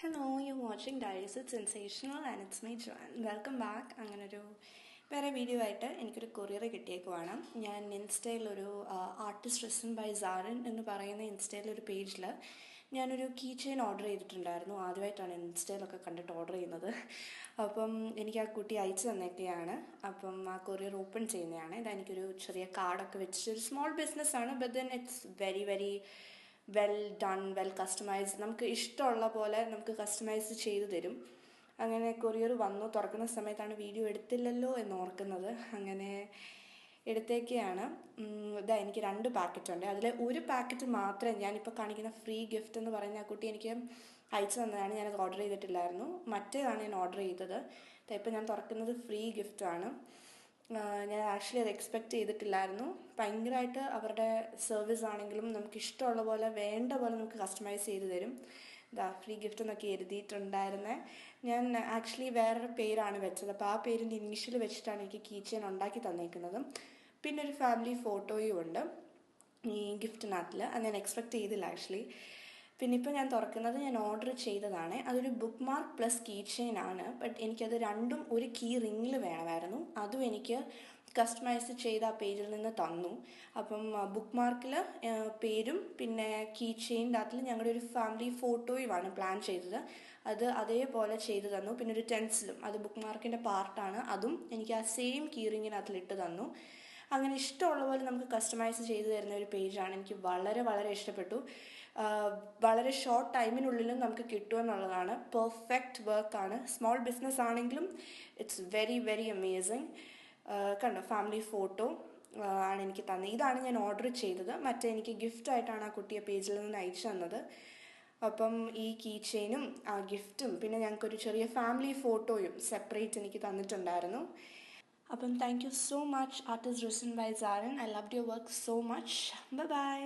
Hello, you're watching Diaries with Sensational and it's me Joanne. Welcome back. അങ്ങനൊരു വേറെ video ആയിട്ട് എനിക്കൊരു courier കിട്ടിയേക്കുവാണ്. ഞാൻ ഇൻസ്റ്റയിലൊരു ആർട്ടിസ്റ്റ് റിസൺ ബൈ സാരൻ എന്ന് പറയുന്ന ഇൻസ്റ്റയിലൊരു പേജിൽ ഞാനൊരു കീ ചെയിൻ ഓർഡർ ചെയ്തിട്ടുണ്ടായിരുന്നു. ആദ്യമായിട്ടാണ് ഇൻസ്റ്റയിലൊക്കെ കണ്ടിട്ട് ഓർഡർ ചെയ്യുന്നത്. അപ്പം എനിക്ക് ആ കുട്ടി അയച്ചു തന്നേക്കെയാണ്. അപ്പം ആ കൊറിയർ ഓപ്പൺ ചെയ്യുന്നതാണ്. ഇതെനിക്കൊരു ചെറിയ കാർഡൊക്കെ വെച്ചിട്ട് ഒരു സ്മോൾ ബിസിനസ്സാണ്. But then it's very very well done, well customise. നമുക്ക് ഇഷ്ടമുള്ള പോലെ നമുക്ക് കസ്റ്റമൈസ് ചെയ്തു തരും. അങ്ങനെ കൊറിയർ വന്നു. തുറക്കുന്ന സമയത്താണ് വീഡിയോ എടുത്തില്ലല്ലോ എന്ന് ഓർക്കുന്നത്. അങ്ങനെ എടുത്തേക്കെയാണ്. ഇതാ എനിക്ക് 2 പാക്കറ്റ് ഉണ്ട്. അതിൽ ഒരു പാക്കറ്റ് മാത്രമേ ഞാനിപ്പോൾ കാണിക്കുന്ന ഫ്രീ ഗിഫ്റ്റ് എന്ന് പറയുന്ന ആ കുട്ടി എനിക്ക് അയച്ചു തന്നതാണ്. ഞാനത് ഓർഡർ ചെയ്തിട്ടില്ലായിരുന്നു. മറ്റേതാണ് ഞാൻ ഓർഡർ ചെയ്തത്. ഇപ്പം ഞാൻ തുറക്കുന്നത് ഫ്രീ ഗിഫ്റ്റാണ്. ഞാൻ ആക്ച്വലി അത് എക്സ്പെക്റ്റ് ചെയ്തിട്ടില്ലായിരുന്നു. ഭയങ്കരമായിട്ട് അവരുടെ സർവീസ് ആണെങ്കിലും നമുക്ക് ഇഷ്ടമുള്ള പോലെ വേണ്ട പോലെ നമുക്ക് കസ്റ്റമൈസ് ചെയ്ത് തരും. ഇതാ ഫ്രീ ഗിഫ്റ്റ് എന്നൊക്കെ എഴുതിയിട്ടുണ്ടായിരുന്നേ. ഞാൻ ആക്ച്വലി വേറൊരു പേരാണ് വെച്ചത്. അപ്പോൾ ആ പേരിൻ്റെ ഇനീഷ്യൽ വെച്ചിട്ടാണ് എനിക്ക് കീ ചെയിൻ ഉണ്ടാക്കി തന്നേക്കുന്നത്. പിന്നെ ഒരു ഫാമിലി ഫോട്ടോയും ഉണ്ട് ഈ ഗിഫ്റ്റിനകത്തിൽ. അത് ഞാൻ എക്സ്പെക്റ്റ് ചെയ്തില്ല ആക്ച്വലി. പിന്നെ ഇപ്പോൾ ഞാൻ തുറക്കുന്നത് ഞാൻ ഓർഡർ ചെയ്തതാണ്. അതൊരു bookmark plus key chain ആണ്. ബട്ട് എനിക്കത് രണ്ടും ഒരു കീ റിങ്ങിൽ വേണമായിരുന്നു. അതും എനിക്ക് കസ്റ്റമൈസ് ചെയ്ത് ആ പേജിൽ നിന്ന് തന്നു. അപ്പം ബുക്ക് മാർക്കിൽ പേരും പിന്നെ കീ ചെയിൻ്റെ അതിൽ ഞങ്ങളുടെ ഒരു ഫാമിലി ഫോട്ടോയുമാണ് പ്ലാൻ ചെയ്തത്. അത് അതേപോലെ ചെയ്തു തന്നു. പിന്നെ ഒരു ടെൻസിലും അത് ബുക്ക് മാർക്കിൻ്റെ പാർട്ടാണ്. അതും എനിക്ക് ആ സെയിം കീ റിങ്ങിനകത്തിലിട്ട് തന്നു. അങ്ങനെ ഇഷ്ടമുള്ള പോലെ നമുക്ക് കസ്റ്റമൈസ് ചെയ്തു തരുന്ന ഒരു പേജാണ്. എനിക്ക് വളരെ വളരെ ഇഷ്ടപ്പെട്ടു. വളരെ ഷോർട്ട് ടൈമിനുള്ളിലും നമുക്ക് കിട്ടുമെന്നുള്ളതാണ്. പെർഫെക്റ്റ് വർക്കാണ്. സ്മോൾ ബിസിനസ് ആണെങ്കിലും ഇറ്റ്സ് വെരി വെരി അമേസിങ്. കണ്ടോ, ഫാമിലി ഫോട്ടോ ആണ് എനിക്ക് തന്നത്. ഇതാണ് ഞാൻ ഓർഡർ ചെയ്തത്. മറ്റേ എനിക്ക് ഗിഫ്റ്റായിട്ടാണ് ആ കുട്ടിയെ പേജിൽ നിന്ന് അയച്ചു തന്നത്. അപ്പം ഈ കീ ചെയിനും ആ ഗിഫ്റ്റും പിന്നെ ഞങ്ങൾക്കൊരു ചെറിയ ഫാമിലി ഫോട്ടോയും സെപ്പറേറ്റ് എനിക്ക് തന്നിട്ടുണ്ടായിരുന്നു. അപ്പം thank you so much artist റിസൺ by Saran. I loved your work so much. Bye by.